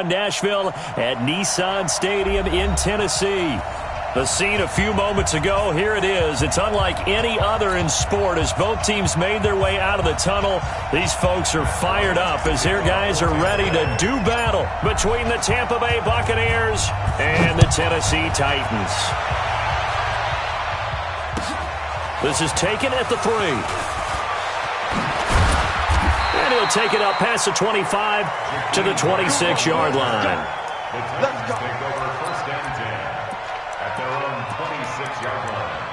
Nashville at Nissan Stadium in Tennessee. The scene a few moments ago, here it is. It's unlike any other in sport as both teams made their way out of the tunnel. These folks are fired up as their guys are ready to do battle between the Tampa Bay Buccaneers and the Tennessee Titans. This is taken at the 3. And he'll take it up past the 25 to the 26-yard line. Let's go. Take over first and 10 at their own 26-yard line.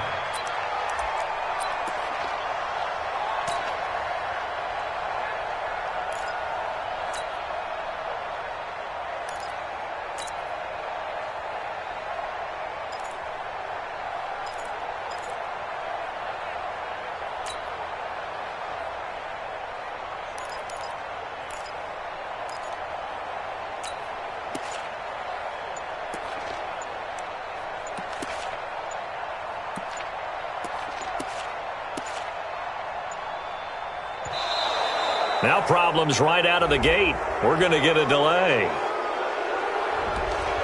Now problems right out of the gate. We're going to get a delay.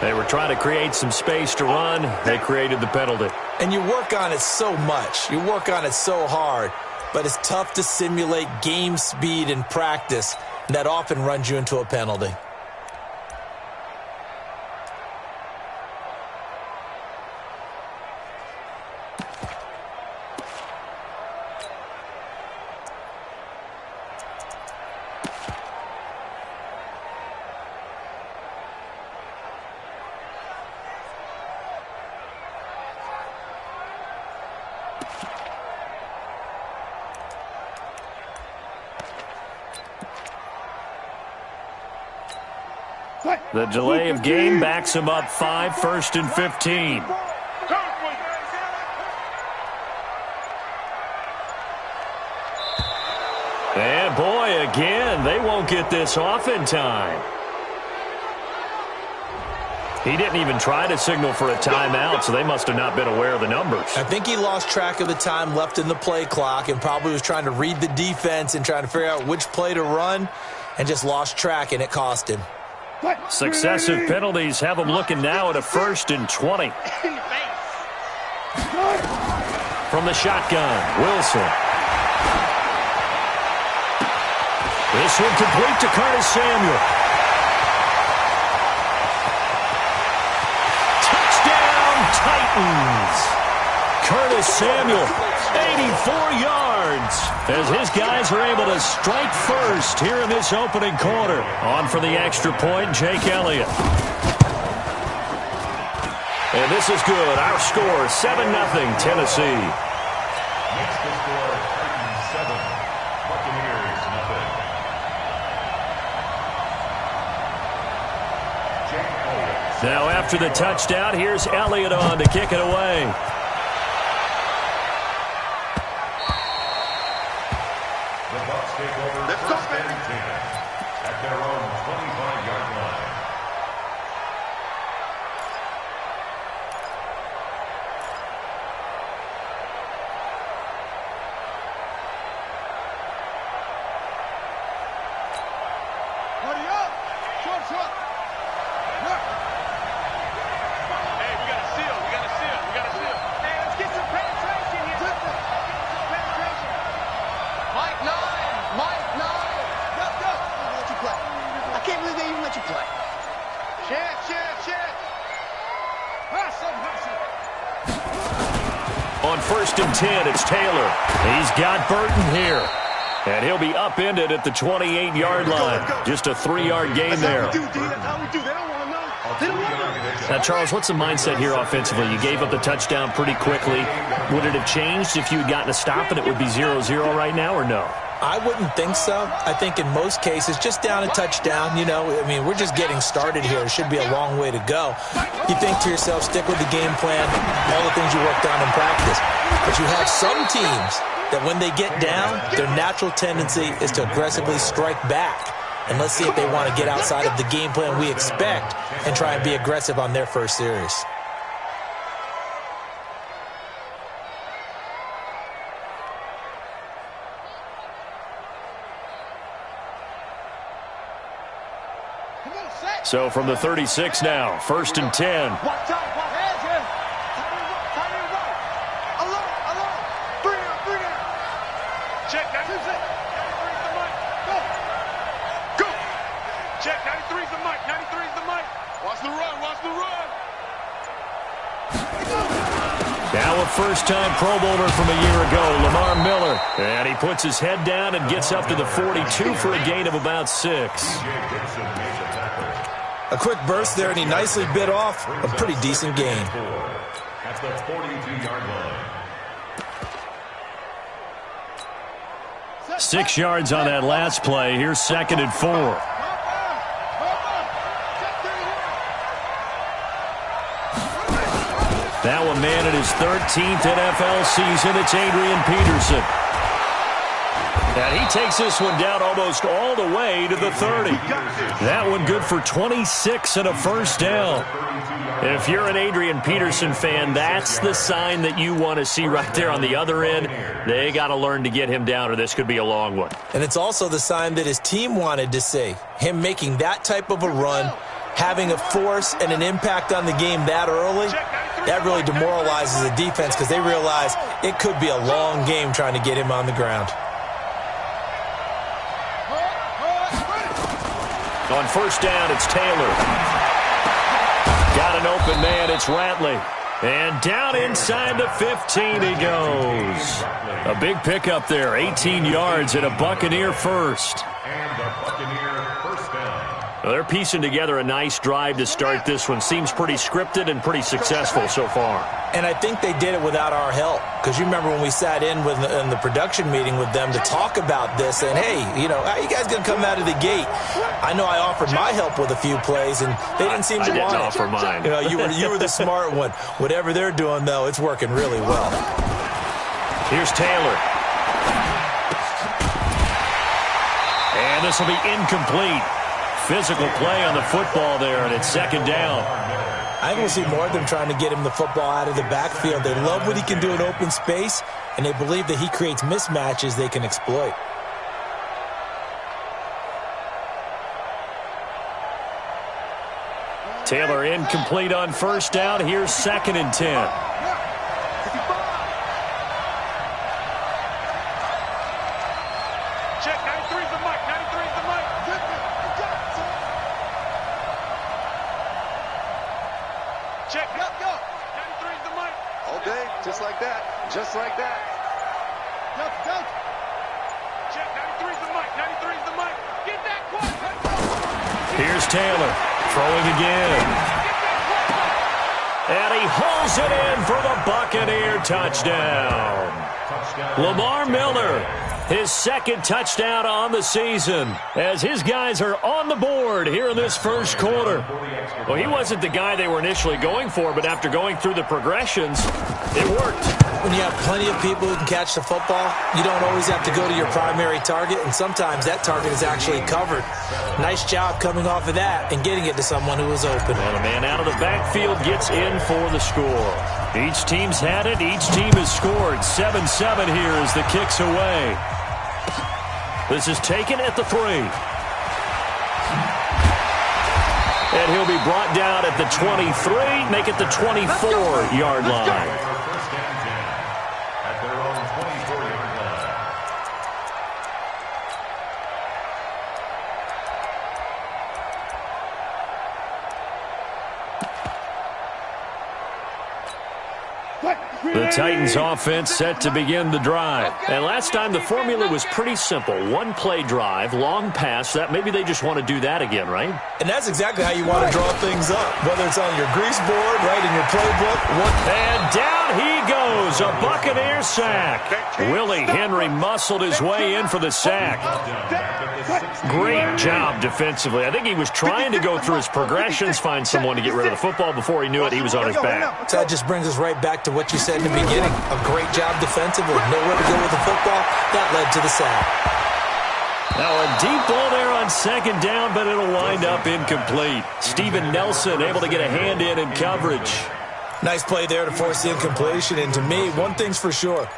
They were trying to create some space to run. They created the penalty. And you work on it so much. You work on it so hard. But it's tough to simulate game speed in practice. And that often runs you into a penalty. The delay of game backs him up 5, 1st and 15. And boy, again, they won't get this off in time. He didn't even try to signal for a timeout, so they must have not been aware of the numbers. I think he lost track of the time left in the play clock and probably was trying to read the defense and trying to figure out which play to run and just lost track, and it cost him. Successive penalties have him looking now at a 1st and 20. From the shotgun, Wilson. This one complete to Curtis Samuel. Touchdown, Titans. Curtis Samuel, 84 yards, as his guys are able to strike first here in this opening quarter. On for the extra point, Jake Elliott. And this is good. Our score, 7-0 Tennessee. Next to score, Titans 7, Buccaneers 0. Jake Elliott. Now after the touchdown, here's Elliott on to kick it away. Take over first and 10 at their own 25-yard line. Hurry up! Short. Look. Hey, we got a seal. Hey, let's get some penetration here. Mike 9. Let's go. Let you play. I can't believe they even let you play. Shit. Hustle. On 1st and 10, it's Taylor. He's got Burton here. And he'll be upended at the 28-yard line. Just a 3-yard gain there. That's how we do. They don't want to know. Now, Charles, what's the mindset here offensively? You gave up the touchdown pretty quickly. Would it have changed if you had gotten a stop and it would be 0-0 right now, or no? I wouldn't think so. I think in most cases, just down a touchdown, we're just getting started here. It should be a long way to go. You think to yourself, stick with the game plan, all the things you worked on in practice. But you have some teams that when they get down, their natural tendency is to aggressively strike back. And let's see if they want to get outside of the game plan we expect and try and be aggressive on their first series. So from the 36 now, 1st and 10. Check 93's the mic. Go. Go. Check 93's the mic. 93's the mic. Watch the run. Watch the run. Now a first-time Pro Bowler from a year ago, Lamar Miller. And he puts his head down and gets up to the 42 for a gain of about 6. A quick burst there, and he nicely bit off a pretty decent gain. At the 42-yard line. 6 yards on that last play. Here's 2nd and 4. Now a man in his 13th NFL season. It's Adrian Peterson. And he takes this one down almost all the way to the 30. That one good for 26 and a first down. If you're an Adrian Peterson fan, that's the sign that you want to see right there on the other end. They got to learn to get him down, or this could be a long one. And it's also the sign that his team wanted to see. Him making that type of a run, having a force and an impact on the game that early, that really demoralizes the defense because they realize it could be a long game trying to get him on the ground. On first down, it's Taylor. Got an open man, it's Ratley. And down inside the 15 he goes. A big pickup there, 18 yards and a Buccaneer first. And the Buccaneer first down. Well, they're piecing together a nice drive to start this one. Seems pretty scripted and pretty successful so far. And I think they did it without our help. Because you remember when we sat in the production meeting with them to talk about this, and hey, you know, how you guys going to come out of the gate? I know I offered my help with a few plays, and they didn't seem to want it. I didn't offer mine. You know, you were the smart one. Whatever they're doing, though, it's working really well. Here's Taylor. And this will be incomplete. Physical play on the football there, and it's 2nd down. I think we'll see more of them trying to get him the football out of the backfield. They love what he can do in open space, and they believe that he creates mismatches they can exploit. Taylor incomplete on first down. Here's 2nd and 10. Check 93's the mic. 93's the mic. Check. Go. 93's the mic. Okay, just like that. Just like that. Go. Check 93's the mic. 93's the mic. Get that quick. Here's Taylor throwing again. And he hauls it in for the Buccaneer touchdown. Lamar Miller, his 2nd touchdown on the season, as his guys are on the board here in this first quarter. Well, he wasn't the guy they were initially going for, but after going through the progressions, it worked. When you have plenty of people who can catch the football, you don't always have to go to your primary target, and sometimes that target is actually covered. Nice job coming off of that and getting it to someone who was open. And a man out of the backfield gets in for the score. Each team's had it. Each team has scored. 7-7 here as the kick's away. This is taken at the 3. And he'll be brought down at the 23, make it the 24-yard line. First and 10 at their own 24-yard line. The Titans offense set to begin the drive. And last time the formula was pretty simple. One play drive, long pass. That maybe they just want to do that again, right? And that's exactly how you want to draw things up. Whether it's on your grease board, right in your playbook. And down he goes. A Buccaneer sack. Willie Henry muscled his way in for the sack. Great job defensively. I think he was trying to go through his progressions, find someone to get rid of the football. Before he knew it, he was on his back. So that just brings us right back to what you said in the beginning. A great job defensively. Nowhere to go with the football. That led to the sack. Now a deep ball there on 2nd down, but it'll wind up incomplete. Steven Nelson able to get a hand in coverage. Nice play there to force the incompletion. And to me, one thing's for sure.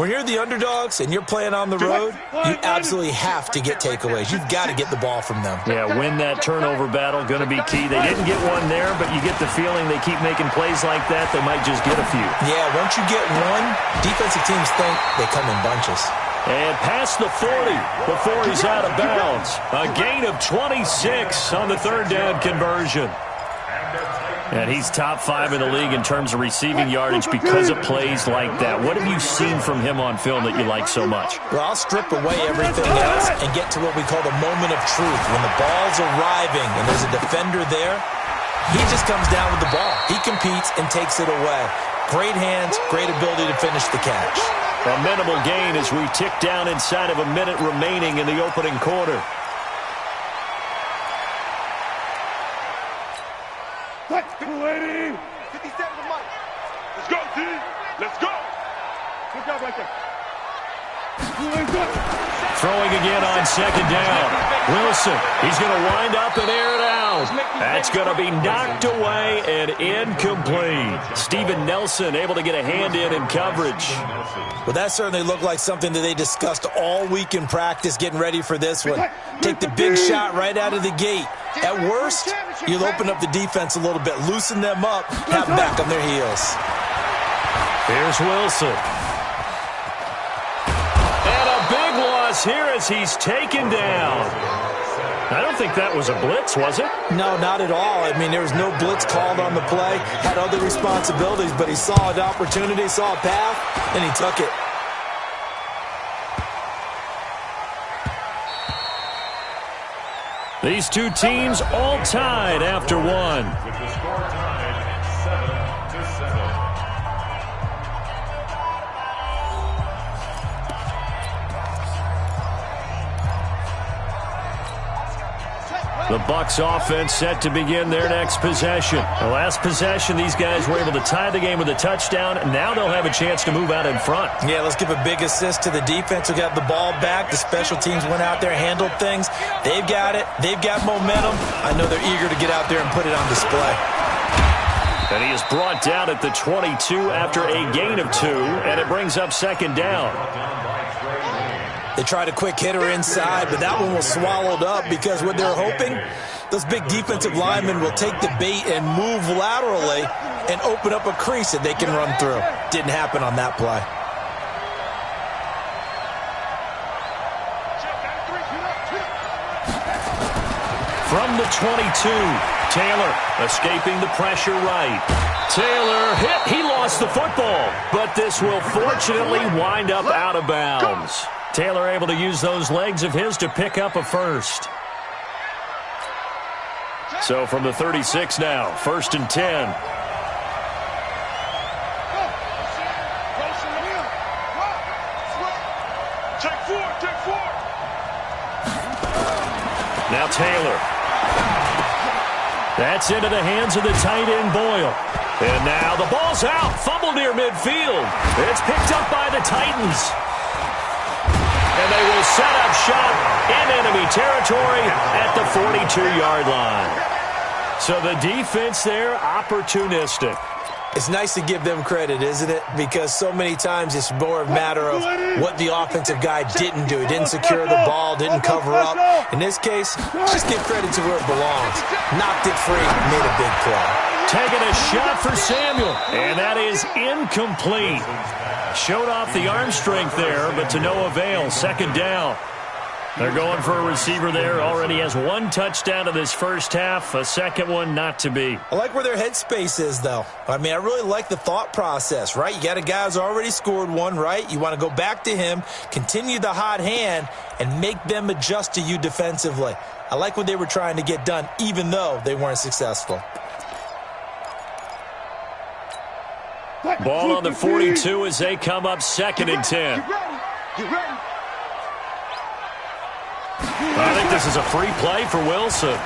When you're the underdogs and you're playing on the road, you absolutely have to get takeaways. You've got to get the ball from them. Yeah, win that turnover battle, going to be key. They didn't get one there, but you get the feeling they keep making plays like that, they might just get a few. Yeah, once you get one, defensive teams think they come in bunches. And past the 40 before he's out of bounds. A gain of 26 on the third down conversion. And he's top 5 in the league in terms of receiving yardage because of plays like that. What have you seen from him on film that you like so much? Well, I'll strip away everything else and get to what we call the moment of truth. When the ball's arriving and there's a defender there, he just comes down with the ball. He competes and takes it away. Great hands, great ability to finish the catch. A minimal gain as we tick down inside of a minute remaining in the opening quarter. Lady. 57 to Mike. Let's go, D. Let's go. Good job right there. Throwing again on second down. Wilson, he's going to wind up and air it out. That's going to be knocked away and incomplete. Steven Nelson able to get a hand in coverage. Well, that certainly looked like something that they discussed all week in practice, getting ready for this one. Take the big shot right out of the gate. At worst, you'll open up the defense a little bit, loosen them up, have them back on their heels. Here's Wilson. And a big loss here as he's taken down. I don't think that was a blitz, was it? No, not at all. I mean, there was no blitz called on the play. Had other responsibilities, but he saw an opportunity, saw a path, and he took it. These two teams all tied after one. With the score tied 7-7. The Bucs offense set to begin their next possession. The last possession, these guys were able to tie the game with a touchdown, and now they'll have a chance to move out in front. Yeah, let's give a big assist to the defense who got the ball back. The special teams went out there, handled things. They've got it. They've got momentum. I know they're eager to get out there and put it on display. And he is brought down at the 22 after a gain of 2, and it brings up second down. They tried a quick hitter inside, but that one was swallowed up because what they're hoping, those big defensive linemen will take the bait and move laterally and open up a crease that they can run through. Didn't happen on that play. From the 22, Taylor escaping the pressure right. Taylor hit. He lost the football, but this will fortunately wind up out of bounds. Taylor able to use those legs of his to pick up a first. So from the 36 now, 1st and 10. Take four. Now Taylor. That's into the hands of the tight end Boyle. And now the ball's out. Fumble near midfield. It's picked up by the Titans. And they will set up shop in enemy territory at the 42-yard line. So the defense there, opportunistic. It's nice to give them credit, isn't it? Because so many times it's more a matter of what the offensive guy didn't do. He didn't secure the ball, didn't cover up. In this case, just give credit to where it belongs. Knocked it free, made a big play. Taking a shot for Samuel, and that is incomplete. Showed off the arm strength there, but to no avail. Second down. They're going for a receiver there. Already has one touchdown in this first half. A second one not to be. I like where their headspace is, though. I mean, I really like the thought process, right? You got a guy who's already scored one, right? You want to go back to him, continue the hot hand, and make them adjust to you defensively. I like what they were trying to get done, even though they weren't successful. Ball on the 42 as they come up 2nd and 10. Get ready. I think this is a free play for Wilson.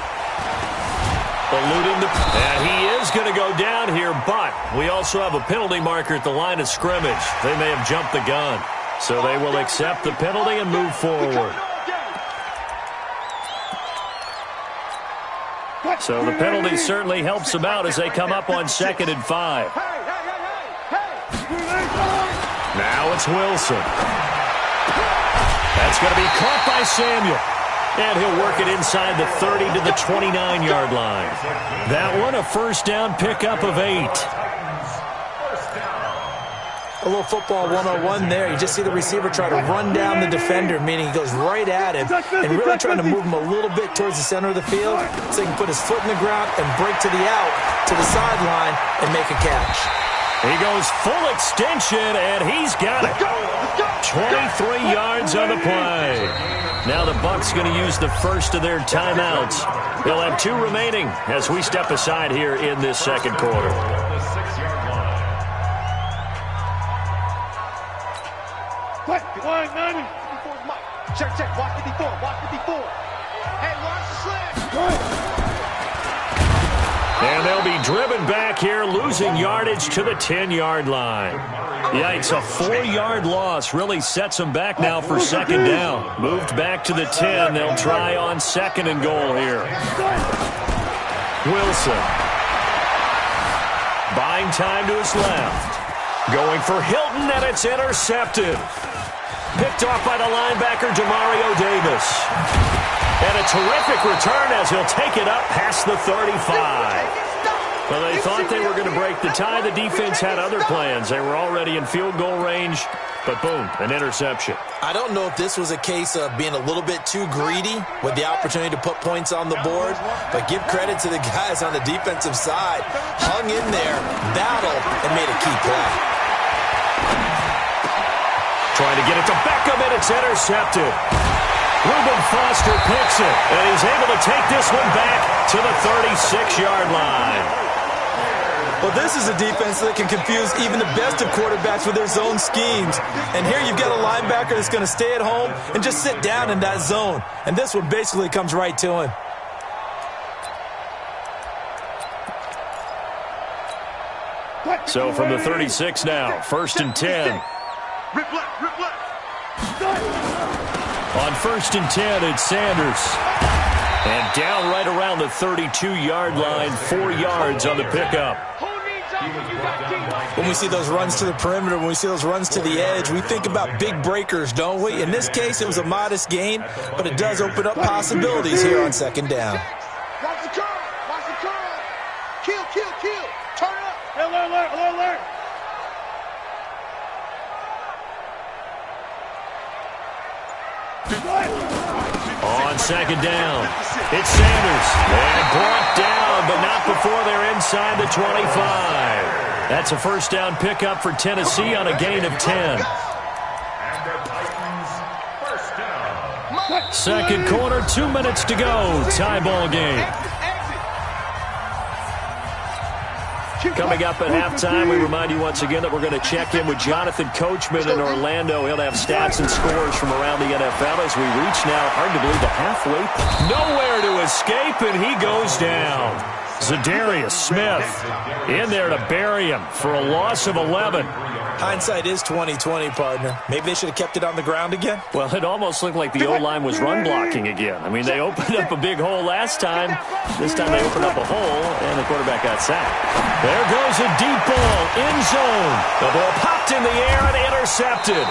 Eluding and he is going to go down here, but we also have a penalty marker at the line of scrimmage. They may have jumped the gun. So they will accept the penalty and move forward. So the penalty certainly helps them out as they come up on 2nd and 5. Now it's Wilson. That's going to be caught by Samuel. And he'll work it inside the 30 to the 29-yard line. That one a first down pickup of 8. A little football 101 there. You just see the receiver try to run down the defender, meaning he goes right at him and really trying to move him a little bit towards the center of the field so he can put his foot in the ground and break to the out, to the sideline, and make a catch. He goes full extension, and he's got it. 23 yards on the play. Now the Bucs going to use the first of their timeouts. They'll have 2 remaining as we step aside here in this second quarter. Line 90. Check, watch 54, watch 54. Hey, watch the slant. And they'll be driven back here, losing yardage to the 10-yard line. Yikes, a 4-yard loss really sets them back now for second down. Moved back to the 10. They'll try on second and goal here. Wilson. Buying time to his left. Going for Hilton, and it's intercepted. Picked off by the linebacker, Demario Davis. And a terrific return as he'll take it up past the 35. Well, they thought they were going to break the tie. The defense had other plans. They were already in field goal range, but boom, an interception. I don't know if this was a case of being a little bit too greedy with the opportunity to put points on the board, but give credit to the guys on the defensive side. Hung in there, battled, and made a key play. Trying to get it to Beckham, and it's intercepted. Reuben Foster picks it, and he's able to take this one back to the 36-yard line. Well, this is a defense that can confuse even the best of quarterbacks with their zone schemes. And here you've got a linebacker that's going to stay at home and just sit down in that zone. And this one basically comes right to him. So from the 36 now, 1st and 10. Rip left. On 1st and 10, it's Sanders. And down right around the 32-yard line, 4 yards on the pickup. When we see those runs to the perimeter, when we see those runs to the edge, we think about big breakers, don't we? In this case, it was a modest gain, but it does open up possibilities here on second down. Watch the curl. Kill. Turn it up. Alert. On second down, it's Sanders. And brought down, but not before they're inside the 25. That's a first down pickup for Tennessee on a gain of 10. Second quarter, 2 minutes to go. Tie ball game. Coming up at halftime, we remind you once again that we're going to check in with Jonathan Coachman in Orlando. He'll have stats and scores from around the NFL as we reach now, hard to believe, the halfway point. Nowhere to escape, and he goes down. Zadarius Smith in there to bury him for a loss of 11. Hindsight is 20/20, partner. Maybe they should have kept it on the ground again. Well, it almost looked like the O-line was run blocking again. I mean, they opened up a big hole last time. This time they opened up a hole, and the quarterback got sacked. There goes a deep ball in zone. The ball popped in the air and intercepted.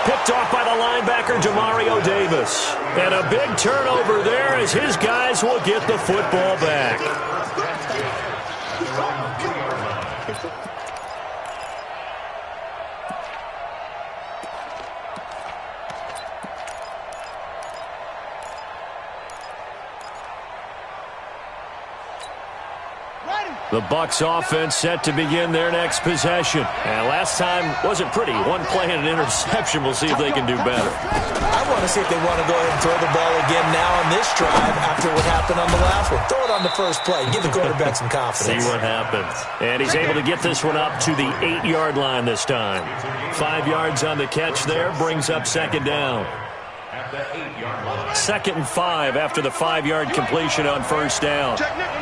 Picked off by the linebacker, Demario Davis. And a big turnover there as his guys will get the football back. The Bucs offense set to begin their next possession. And last time wasn't pretty. One play and an interception. We'll see if they can do better. I want to see if they want to go ahead and throw the ball again now on this drive after what happened on the last one. Throw it on the first play. Give the quarterback some confidence. See what happens. And he's able to get this one up to the 8-yard line this time. 5 yards on the catch there. Brings up second down. 2nd and 5 after the 5-yard completion on first down. Check nickel.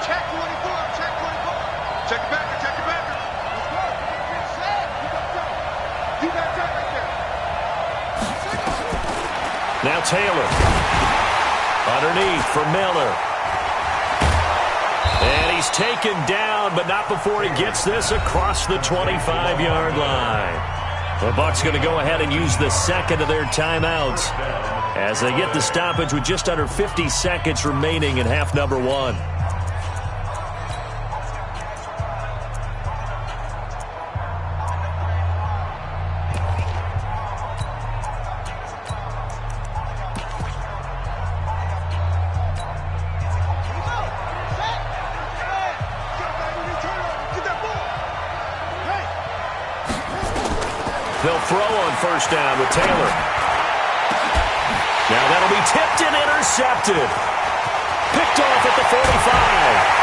Check 24. Check your backer. You got that right there. Now Taylor. Underneath for Miller. And he he's taken down, but not before he gets this across the 25-yard line. The Bucs going to go ahead and use the second of their timeouts as they get the stoppage with just under 50 seconds remaining in half number one. They'll throw on first down with Taylor. Now that'll be tipped and intercepted. Picked off at the 45.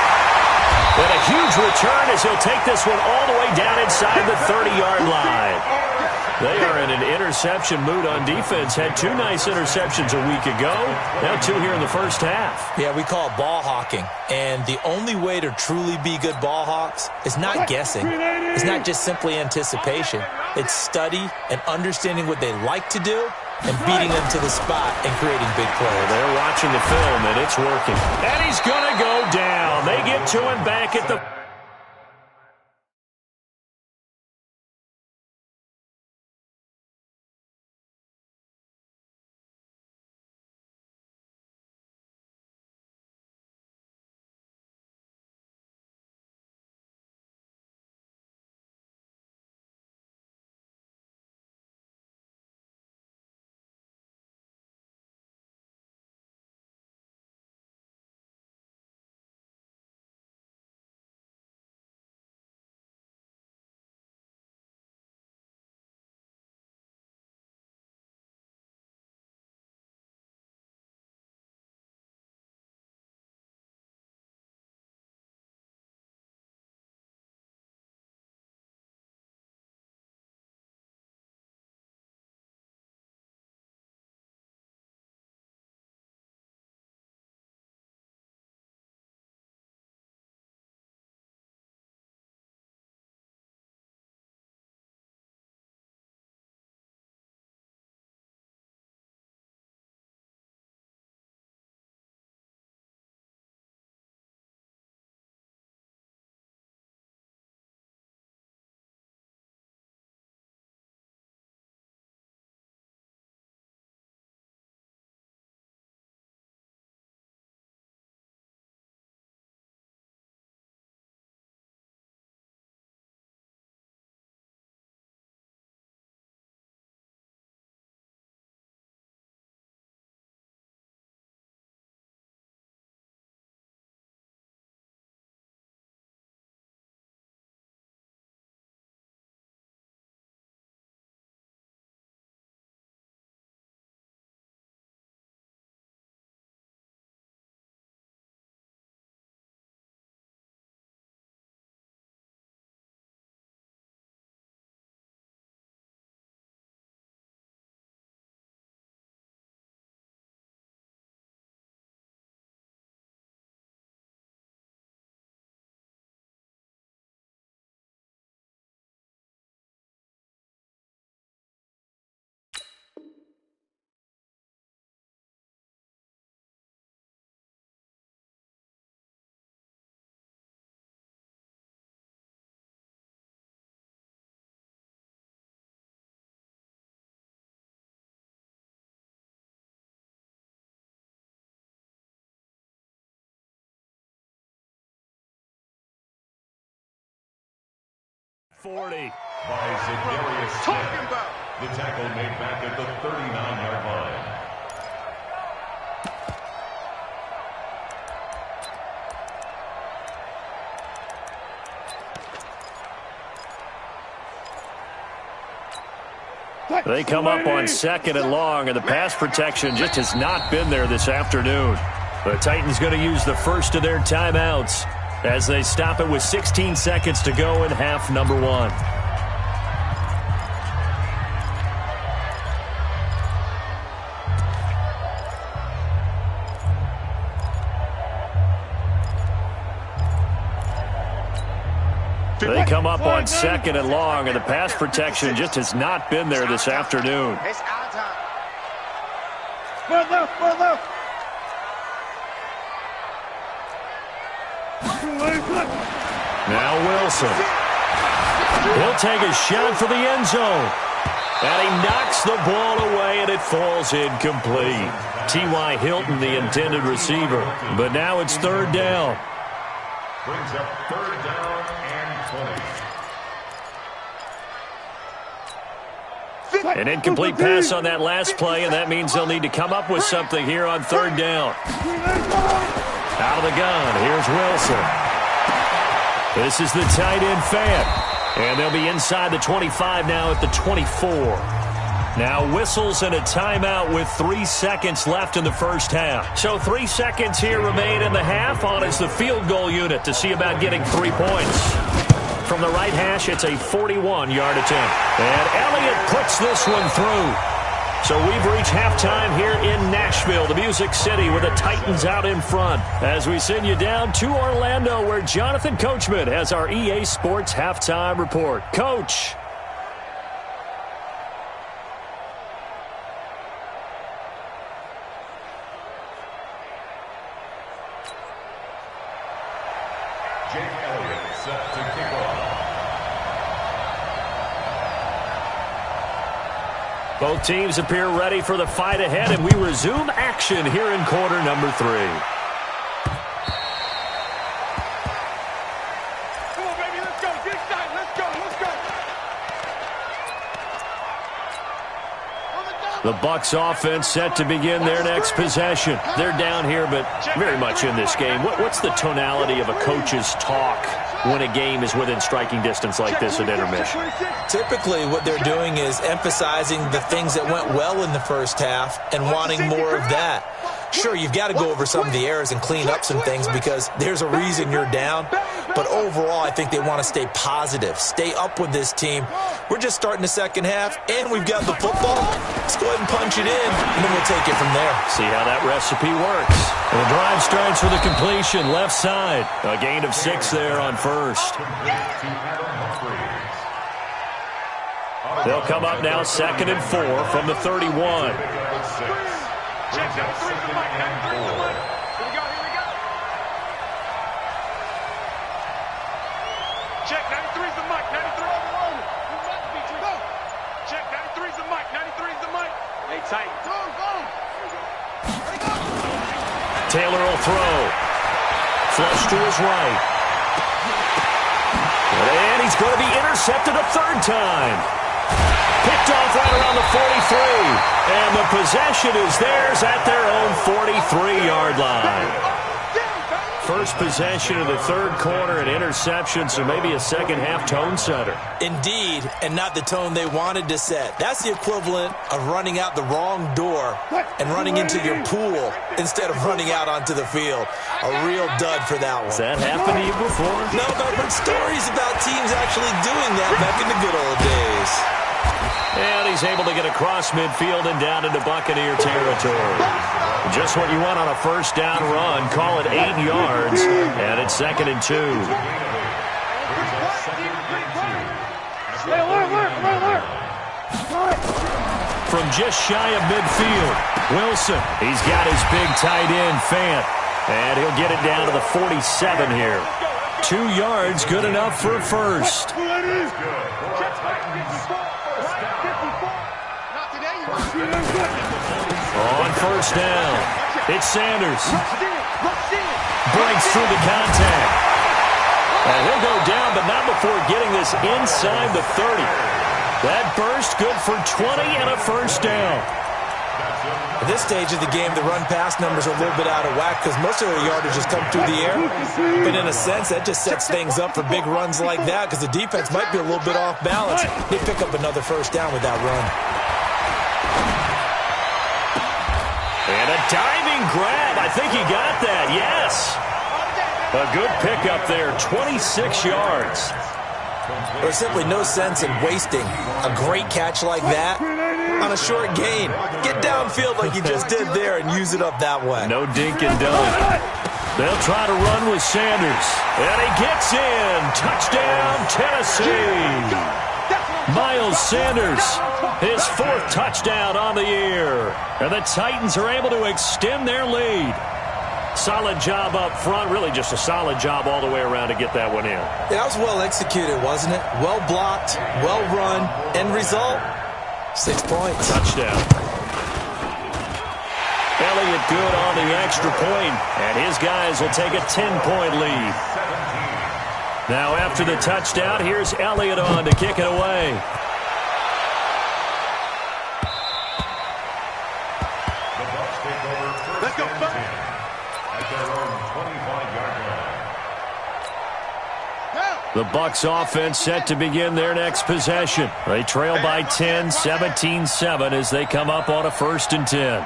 And a huge return as he'll take this one all the way down inside the 30-yard line. They are in an interception mood on defense. Had two nice interceptions a week ago. Now two here in the first half. Yeah, we call it ball hawking. And the only way to truly be good ball hawks is not guessing. It's not just simply anticipation. It's study and understanding what they like to do and beating them to the spot and creating big plays. They're watching the film, and it's working. And he's going to go down. They get to him back at the... By Za'Darius Smith. The tackle made back at the 39-yard line. They come up on second and long, and the pass protection just has not been there this afternoon. The Titans going to use the first of their timeouts as they stop it with 16 seconds to go in half number one. They come up on second and long, and the pass protection just has not been there this afternoon. It's our time. Spread left, spread left. Now Wilson. He'll take a shot for the end zone. And he knocks the ball away, and it falls incomplete. T.Y. Hilton, the intended receiver. But now it's third down. Brings up third down and 20. An incomplete pass on that last play, and that means they'll need to come up with something here on third down. Out of the gun, here's Wilson. This is the tight end Fant. And they'll be inside the 25 now at the 24. Now whistles and a timeout with 3 seconds left in the first half. So 3 seconds here remain in the half. On is the field goal unit to see about getting 3 points. From the right hash, it's a 41-yard attempt. And Elliott puts this one through. So we've reached halftime here in Nashville, the Music City, with the Titans out in front. As we send you down to Orlando, where Jonathan Coachman has our EA Sports Halftime Report. Coach. Jake Elliott set to kick off. Both teams appear ready for the fight ahead, and we resume action here in quarter number 3. Come on, baby, let's go. This side, let's go, let's go. The Bucs offense set to begin their next possession. They're down here, but very much in this game. What's the tonality of a coach's talk when a game is within striking distance like this at intermission? Typically, what they're doing is emphasizing the things that went well in the first half and wanting more of that. Sure, you've got to go over some of the errors and clean up some things because there's a reason you're down. But overall, I think they want to stay positive, stay up with this team. We're just starting the second half, and we've got the football. Let's go ahead and punch it in, and then we'll take it from there. See how that recipe works. And the drive starts with a completion left side. A gain of 6 there on first. They'll come up now 2nd and 4 from the 31. Check, 93's the mic, 93's the mic. Here we go, here we go. Check, 93's the mic, 93's the mic. Go. Check, 93's the mic, 93's the mic. Hey, tight. Go, go. Taylor will throw. Flush to his right. And he's going to be intercepted a third time. Picked off right around the 43. And the possession is theirs at their own 43-yard line. First possession of the third quarter, an interception, so maybe a second-half tone setter. Indeed, and not the tone they wanted to set. That's the equivalent of running out the wrong door and running into your pool instead of running out onto the field. A real dud for that one. Has that happened to you before? No, but I've heard stories about teams actually doing that back in the good old days. And he's able to get across midfield and down into Buccaneer territory. Just what you want on a first down run. Call it 8 yards, and it's 2nd and 2. From just shy of midfield, Wilson. He's got his big tight end, Fant. And he'll get it down to the 47 here. 2 yards, good enough for a first. On first down, it's Sanders. Breaks through the contact. And he'll go down, but not before getting this inside the 30. That burst good for 20 and a first down. At this stage of the game, the run-pass numbers are a little bit out of whack because most of their yardage has come through the air. But in a sense, that just sets things up for big runs like that because the defense might be a little bit off balance. They pick up another first down with that run. And a diving grab. I think he got that, yes. A good pickup there, 26 yards. There's simply no sense in wasting a great catch like that on a short gain. Get downfield like you just did there and use it up that way. No dink and dunk. They'll try to run with Sanders. And he gets in. Touchdown, Tennessee. Miles Sanders, his 4th touchdown on the year. And the Titans are able to extend their lead. Solid job up front, really just a solid job all the way around to get that one in. Yeah, that was well executed, wasn't it? Well blocked, well run, end result, 6 points. Touchdown. Elliott good on the extra point, and his guys will take a 10-point lead. Now after the touchdown, here's Elliott on to kick it away. The Bucs take over first and 10 at their own 25-yard line. The Bucs offense set to begin their next possession. They trail by 10, 17-7 as they come up on a 1st and 10.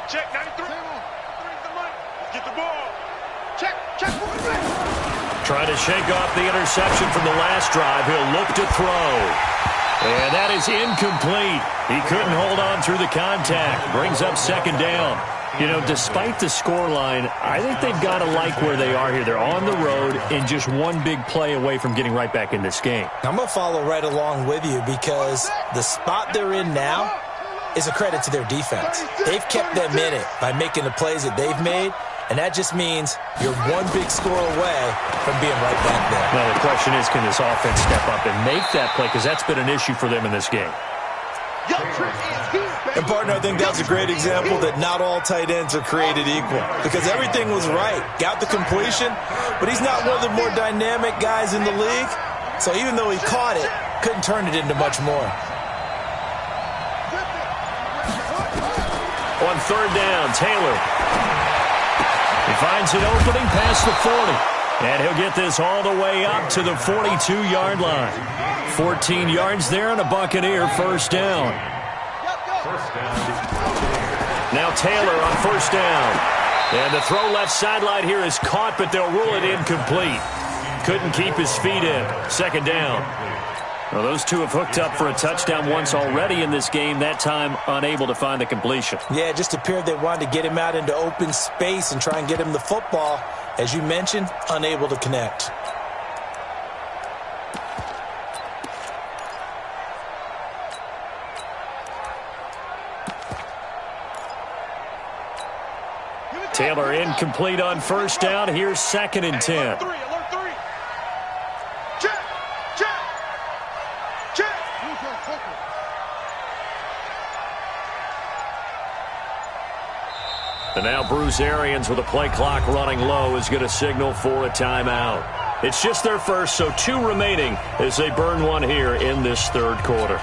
Check 93. Get the ball. Check. Trying to shake off the interception from the last drive. He'll look to throw. And that is incomplete. He couldn't hold on through the contact. Brings up 2nd down. You know, despite the scoreline, I think they've got to like where they are here. They're on the road and just one big play away from getting right back in this game. I'm going to follow right along with you because the spot they're in now is a credit to their defense. They've kept them in it by making the plays that they've made, and that just means you're one big score away from being right back there. Well, the question is, can this offense step up and make that play? Because that's been an issue for them in this game. And, partner, I think that's a great example that not all tight ends are created equal because everything was right. Got the completion, but he's not one of the more dynamic guys in the league. So even though he caught it, couldn't turn it into much more. On 3rd down, Taylor. He finds an opening past the 40. And he'll get this all the way up to the 42-yard line. 14 yards there and a Buccaneer 1st down. Now Taylor on 1st down. And the throw left sideline here is caught, but they'll rule it incomplete. Couldn't keep his feet in. 2nd down. Well, those two have hooked up for a touchdown once already in this game, that time unable to find the completion. Yeah, it just appeared they wanted to get him out into open space and try and get him the football. As you mentioned, unable to connect. Taylor incomplete on 1st down. Here's 2nd and 10. And now Bruce Arians with a play clock running low is going to signal for a timeout. It's just their first, so 2 remaining as they burn one here in this 3rd quarter.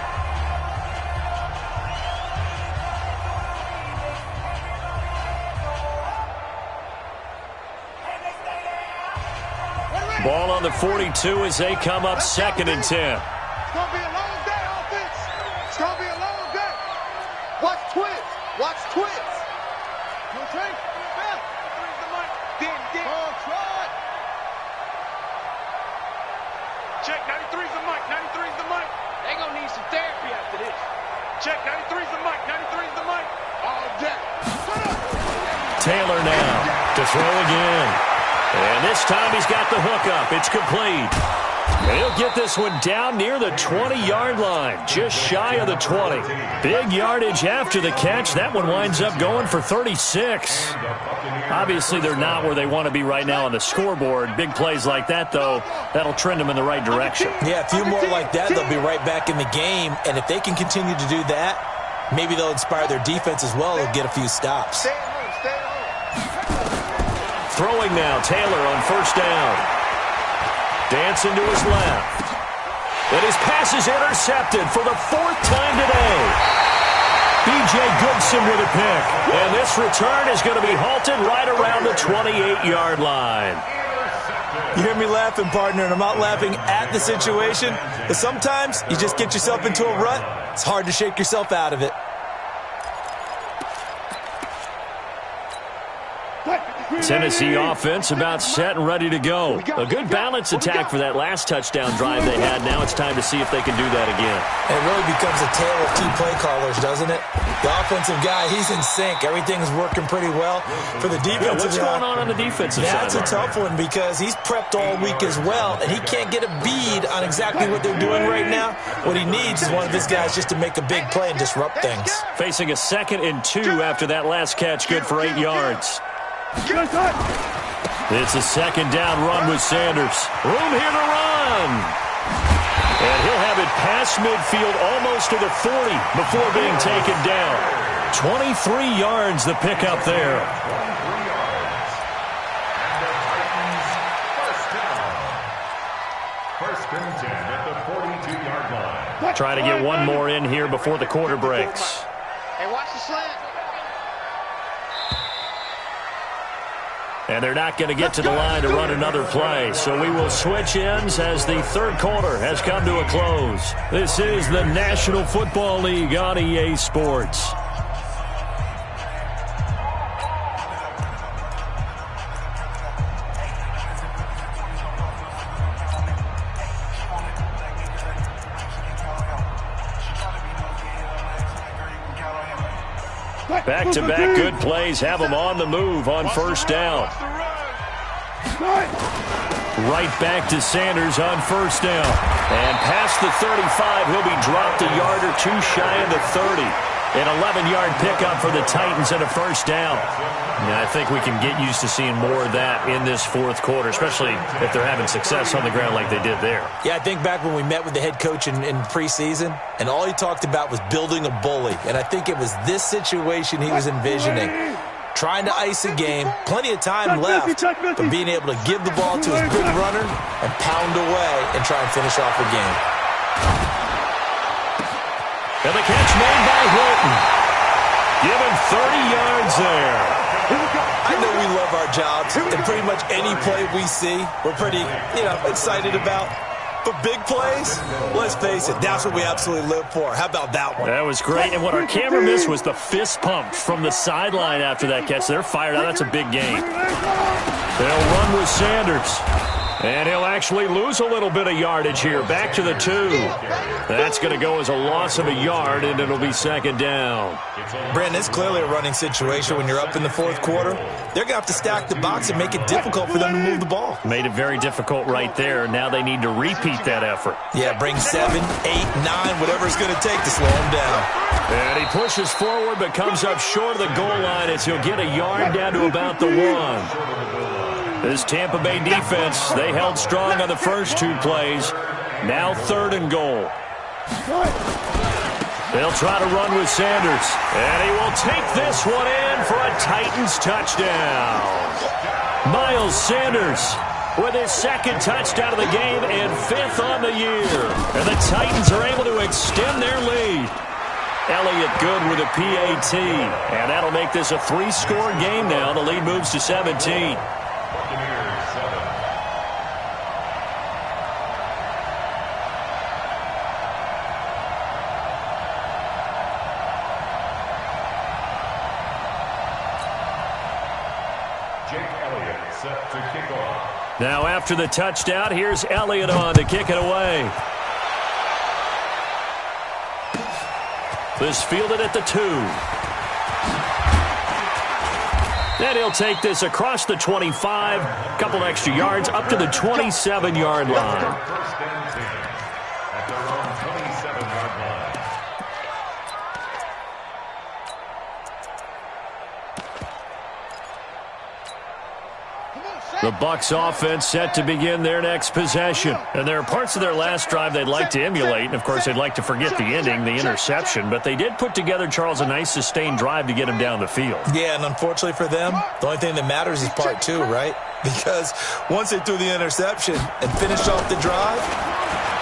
Ball on the 42 as they come up 2nd and 10. It's going to be a long day, offense. It's going to be a long day. Watch twins. Watch twins. Okay. Three's the mic. Try. Check. 93's the mic. 93's the mic. They gonna need some therapy after this. Check. 93's the mic. 93's the mic. All day. Taylor now to throw again. And this time he's got the hook up. It's complete. And he'll get this one down near the 20-yard line, just shy of the 20. Big yardage after the catch. That one winds up going for 36. Obviously, they're not where they want to be right now on the scoreboard. Big plays like that, though, that'll trend them in the right direction. Yeah, a few more like that, they'll be right back in the game. And if they can continue to do that, maybe they'll inspire their defense as well and get a few stops. Stay home. Throwing now, Taylor on 1st down. Dancing to his left. And his pass is intercepted for the 4th time today. B.J. Goodson with a pick. And this return is going to be halted right around the 28-yard line. You hear me laughing, partner, and I'm not laughing at the situation. But sometimes you just get yourself into a rut. It's hard to shake yourself out of it. What? Tennessee offense about set and ready to go. A good balanced attack for that last touchdown drive they had. Now it's time to see if they can do that again. And it really becomes a tale of two play callers, doesn't it? The offensive guy, he's in sync. Everything's working pretty well. For the defensive what's going on the defensive side? That's a tough one because he's prepped all week as well, and he can't get a bead on exactly what they're doing right now. What he needs is one of his guys just to make a big play and disrupt things. Facing a 2nd and 2 after that last catch, good for 8 yards. It's a 2nd down run with Sanders. Room here to run. And he'll have it past midfield almost to the 40 before being taken down. 23 yards the pickup there. 23 yards. And the Titans first down. 1st and 10 at the 42-yard line. Trying to get one more in here before the quarter breaks. Hey, watch the slant. And they're not going to get to the line to run another play. So we will switch ends as the 3rd quarter has come to a close. This is the National Football League on EA Sports. Back-to-back good plays have them on the move on 1st down. Right back to Sanders on 1st down. And past the 35, he'll be dropped a yard or two shy of the 30. An 11-yard pickup for the Titans and a 1st down. Now, I think we can get used to seeing more of that in this 4th quarter, especially if they're having success on the ground like they did there. Yeah, I think back when we met with the head coach in preseason, and all he talked about was building a bully. And I think it was this situation he was envisioning. Trying to ice a game, plenty of time left, but being able to give the ball to his big runner and pound away and try and finish off the game. And the catch made by Hilton. Given 30 yards there. I know we love our jobs, and pretty much any play we see, we're pretty, excited about. But big plays, let's face it, that's what we absolutely live for. How about that one? That was great, and what our camera missed was the fist pump from the sideline after that catch. They're fired out. That's a big game. They'll run with Sanders. And he'll actually lose a little bit of yardage here. Back to the 2. That's going to go as a loss of a yard, and it'll be 2nd down. Brandon, it's clearly a running situation when you're up in the 4th quarter. They're going to have to stack the box and make it difficult for them to move the ball. Made it very difficult right there. Now they need to repeat that effort. Yeah, bring 7, 8, 9, whatever it's going to take to slow him down. And he pushes forward but comes up short of the goal line as he'll get a yard down to about the 1. This Tampa Bay defense, they held strong on the first 2 plays. Now 3rd and goal. They'll try to run with Sanders. And he will take this one in for a Titans touchdown. Miles Sanders with his 2nd touchdown of the game and 5th on the year. And the Titans are able to extend their lead. Elliott good with a PAT. And that'll make this a 3-score game now. The lead moves to 17. Buccaneers 7. Jake Elliott set to kick off. Now after the touchdown, here's Elliott on to kick it away. This fielded at the 2. Then he'll take this across the 25, a couple extra yards, up to the 27-yard line. 1st and 10 at their own 27-yard line. The Bucs offense set to begin their next possession. And there are parts of their last drive they'd like to emulate. And, of course, they'd like to forget the ending, the interception. But they did put together, Charles, a nice sustained drive to get him down the field. Yeah, and unfortunately for them, the only thing that matters is part 2, right? Because once they threw the interception and finished off the drive,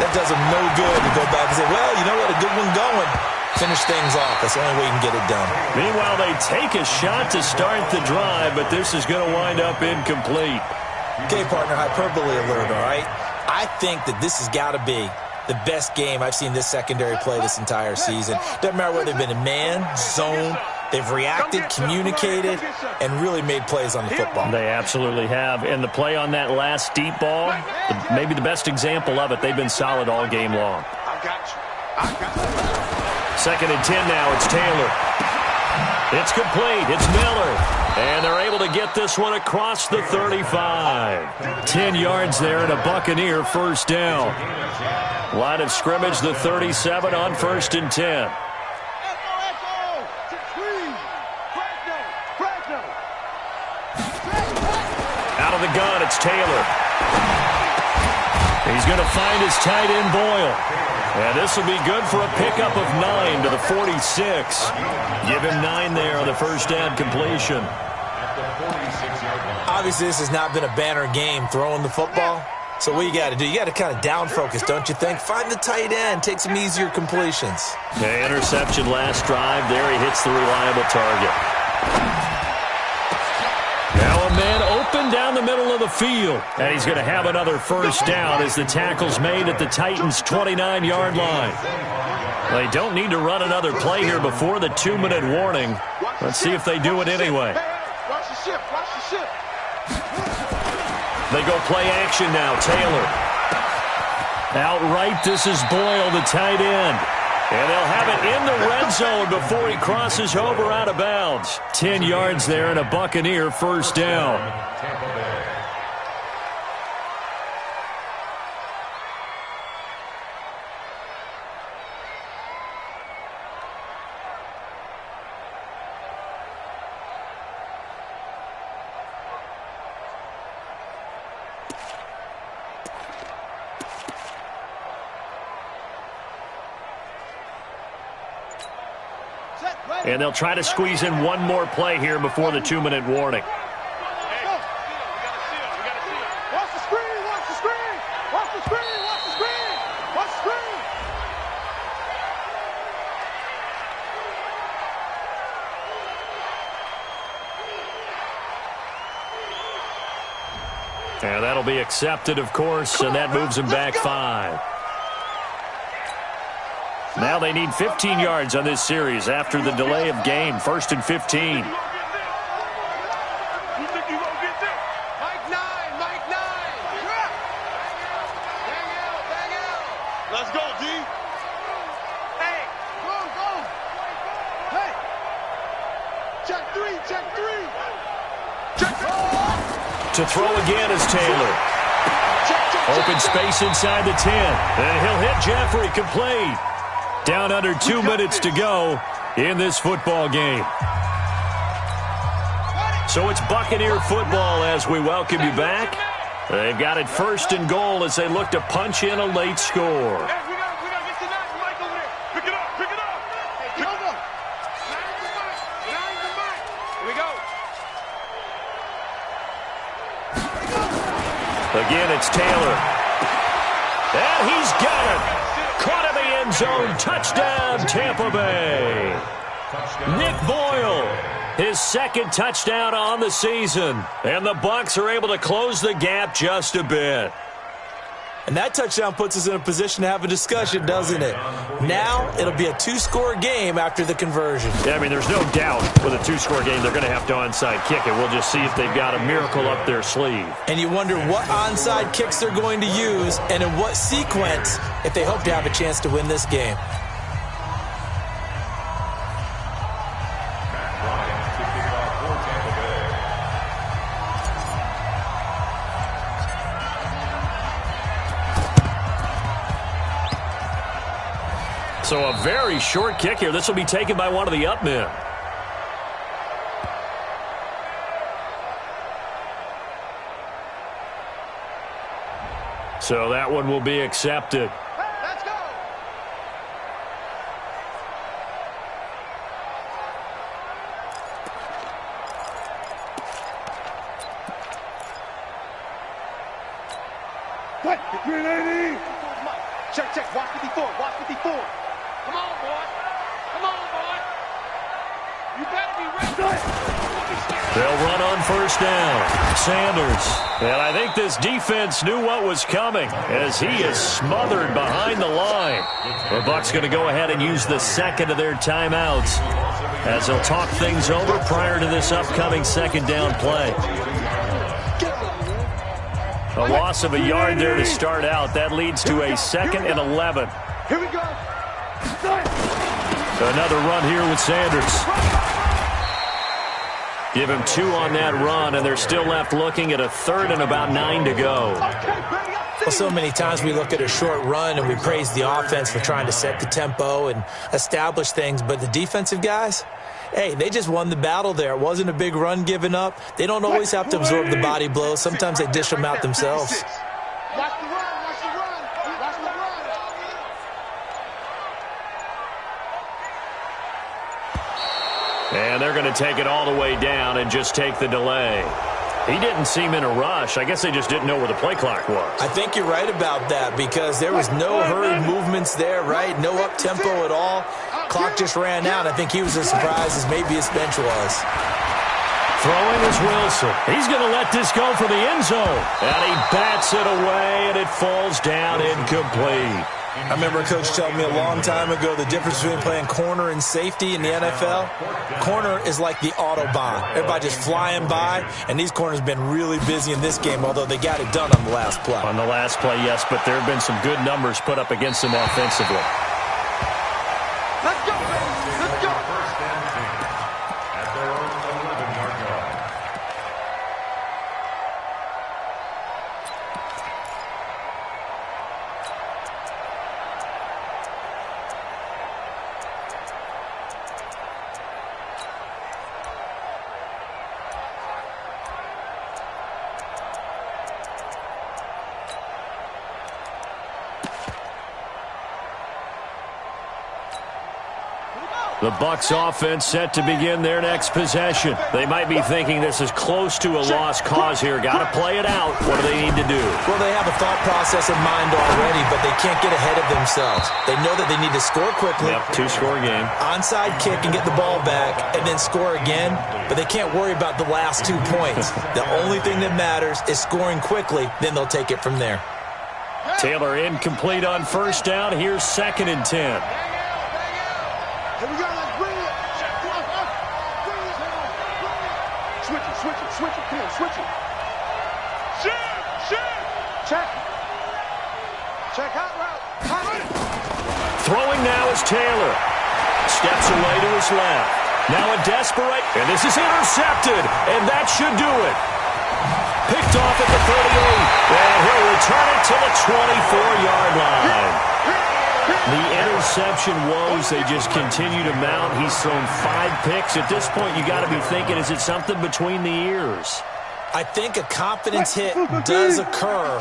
that does them no good to go back and say, well, you know what, a good one going. Finish things off. That's the only way you can get it done. Meanwhile, they take a shot to start the drive, but this is going to wind up incomplete. Okay, partner, hyperbole alert, all right? I think that this has got to be the best game I've seen this secondary play this entire season. Doesn't matter whether they've been in man, zone. They've reacted, communicated, and really made plays on the football. They absolutely have. And the play on that last deep ball, maybe the best example of it, they've been solid all game long. I got you. 2nd and 10 now. It's Taylor. It's complete. It's Miller. And they're able to get this one across the 35. 10 yards there and a Buccaneer first down. Line of scrimmage, the 37 on 1st and 10. Out of the gun, it's Taylor. He's going to find his tight end, Boyle. And this will be good for a pickup of 9 to the 46. Give him 9 there on the first down completion. Obviously, this has not been a banner game throwing the football. So what you got to do, you got to kind of down focus, don't you think? Find the tight end, take some easier completions. Okay, interception last drive. There he hits the reliable target. Now a man open down the middle of the field. And he's going to have another first down as the tackle's made at the Titans' 29-yard line. They don't need to run another play here before the 2-minute warning. Let's see if they do it anyway. Watch the ship. Watch the ship. They go play action now. Taylor. Outright, this is Boyle, the tight end. And they'll have it in the red zone before he crosses over out of bounds. 10 yards there and a Buccaneer first down. And they'll try to squeeze in one more play here before the 2-minute warning. Watch the screen. Watch the screen. Watch the screen. Watch the screen. Watch the screen. And that'll be accepted, of course, and that moves them back 5. Now they need 15 yards on this series after the delay of game. 1st and 15. Mike 9. Mike 9. Bang out. Let's go, D. Hey. Go. Hey. Check 3. Check 3. To throw again is Taylor. Open space inside the 10. And he'll hit Jeffrey, complete. Down under 2 minutes to go in this football game. So it's Buccaneer football as we welcome you back. They've got it 1st and goal as they look to punch in a late score. Hey, we got to get to Mike over there. Pick it up. Hey, come on. Nine the mic. Here we go. Again, it's Taylor. And he's got it. Caught in the end zone. Touchdown, Tampa Bay. Nick Boyle, his 2nd touchdown on the season. And the Bucs are able to close the gap just a bit. And that touchdown puts us in a position to have a discussion, doesn't it? Now it'll be a 2-score game after the conversion. Yeah, I mean, there's no doubt with a 2-score game they're going to have to onside kick it. We'll just see if they've got a miracle up their sleeve. And you wonder what onside kicks they're going to use and in what sequence if they hope to have a chance to win this game. So a very short kick here. This will be taken by one of the up men. So that one will be accepted. Let's go. What? 380. Check. Watch 54. Come on, boy. You better be ready. They'll run on first down. Sanders. And I think this defense knew what was coming as he is smothered behind the line. The Bucs going to go ahead and use the second of their timeouts as they'll talk things over prior to this upcoming second down play. A loss of a yard there to start out. That leads to a 2nd and 11. Here we go. Another run here with Sanders. Give him 2 on that run, and they're still left looking at a 3rd and about 9 to go. Well, so many times we look at a short run and we praise the offense for trying to set the tempo and establish things, but the defensive guys, hey, they just won the battle there. It wasn't a big run given up. They don't always have to absorb the body blows. Sometimes they dish them out themselves. Watch the run, watch the run, watch the run. And they're going to take it all the way down and just take the delay. He didn't seem in a rush. I guess they just didn't know where the play clock was. I think you're right about that because there was no hurried movements there, right? No up-tempo at all. Clock just ran out. I think he was as surprised as maybe his bench was. Throwing is Wilson. He's going to let this go for the end zone. And he bats it away, and it falls down incomplete. I remember a coach telling me a long time ago the difference between playing corner and safety in the NFL. Corner is like the Autobahn. Everybody just flying by, and these corners have been really busy in this game, although they got it done on the last play. On the last play, yes, but there have been some good numbers put up against them offensively. Let's go, baby. Let's go. First and 10 at their own 11-yard line. The Bucs offense set to begin their next possession. They might be thinking this is close to a lost cause here. Got to play it out. What do they need to do? Well, they have a thought process in mind already, but they can't get ahead of themselves. They know that they need to score quickly. Yep, 2-score game. Onside kick and get the ball back and then score again, but they can't worry about the last 2 points. The only thing that matters is scoring quickly, then they'll take it from there. Taylor incomplete on first down. Here's 2nd and 10. Here we go, let's bring it. Bring it. Switch it, switch it, switch it. Come on, switch it. Shoot. Check. Check out route. Throwing now is Taylor. Steps away to his left. Now a desperate, and this is intercepted, and that should do it. Picked off at the 38, and he'll return it to the 24-yard line. The interception woes, they just continue to mount. He's thrown 5 picks. At this point, you got to be thinking, is it something between the ears? I think a confidence hit does occur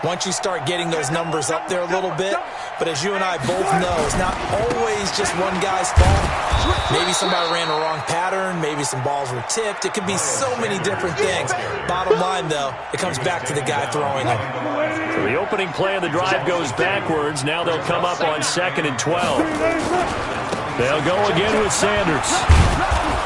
once you start getting those numbers up there a little bit. But as you and I both know, it's not always just one guy's fault. Maybe somebody ran a wrong pattern. Maybe some balls were tipped. It could be so many different things. Bottom line, though, it comes back to the guy throwing them. So the opening play of the drive goes backwards. Now they'll come up on 2nd and 12. They'll go again with Sanders.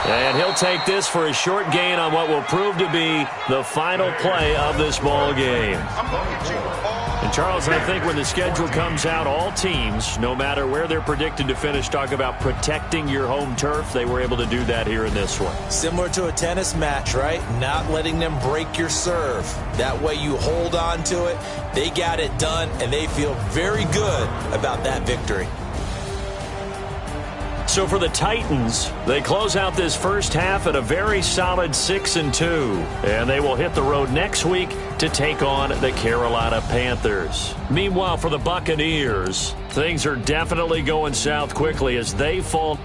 And he'll take this for a short gain on what will prove to be the final play of this ball game. And Charles, I think when the schedule comes out, all teams, no matter where they're predicted to finish, talk about protecting your home turf. They were able to do that here in this one. Similar to a tennis match, right? Not letting them break your serve. That way you hold on to it. They got it done, and they feel very good about that victory. So for the Titans, they close out this first half at a very solid 6-2. And they will hit the road next week to take on the Carolina Panthers. Meanwhile, for the Buccaneers, things are definitely going south quickly as they fall